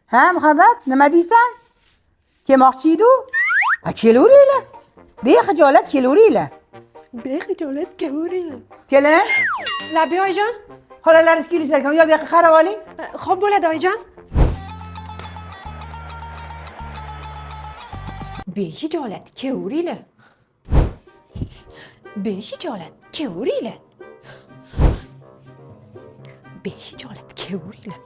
Ha, Muhabbat, nima deysan? Kelmoqchi edi-ku. Ha, kelaveringlar. Bexijolat kelaveringlar. Bexijolat kelaveringlar. Kelin, Labi oyijon. xolalaringiz kelishar ekan, u yoqqa qarab oling. Xo'p bo'ladi oyijon. Bexijolat kelaveringlar. Bexijolat kelaveringlar. Bexijolat kelaveringlar.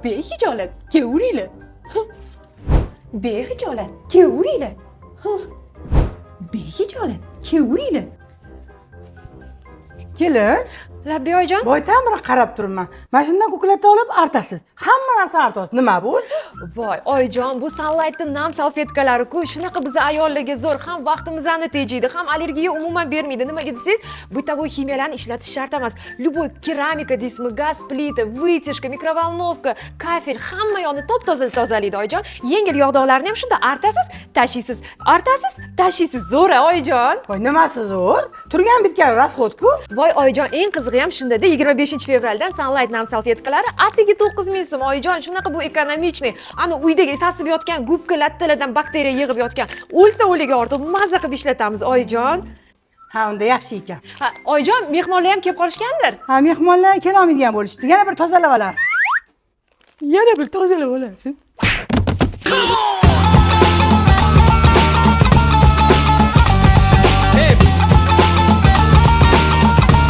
Bexijolat kelaveringlar. Bexijolat kelaveringlar. Bexijolat kelaveringlar. Kelin, Labbi oyijon. boydan beri qarab turibman. Mana shundan ko'klatni olib artasiz. Hamma narsa artasiz. Nima bu o'zi? Voy, oyijon, bu Sunlight'ning nam salfetkalari-ku, shunaqa biz ayollarga zo'r, ham vaqtimizni tejaydi, ham allergiya umuman bermaydi. Nimaga desangiz, bu ximiyalarni ishlatish shart emas. Любой keramika deysizmi, gaz plita, вытяжка, mikrovolnovka, kafel, hamma yoqni top-toza tozalaydi oyijon. Yengil yog'doqlarni ham shunda artasiz, tashiysiz, artasiz, tashiysiz. Zo'r, oyijon. Voy, nimasi zo'r? Turgan bitgan rasxod-ku. Voy, oyijon, eng qizig'i ham shunda-da 25-fevraldan Sunlight nam salfetkalari atigi 9000 so'm oyijon. Shunaqa bu ekonomichniy. Ana uydagi sasib yotgan gubka lattalardan bakteriya yig'ib yotgan. O'lsa o'liga ortib maza qilib ishlatamiz oyijon. Ha, unda yaxshi ekan. Ha, oyijon, mehmonlar ham kelib qolishgandir. Ha, mehmonlar kelolmaydigan bo'lishdi. Yana bir tozalab olasiz. Yana bir tozalab olasiz.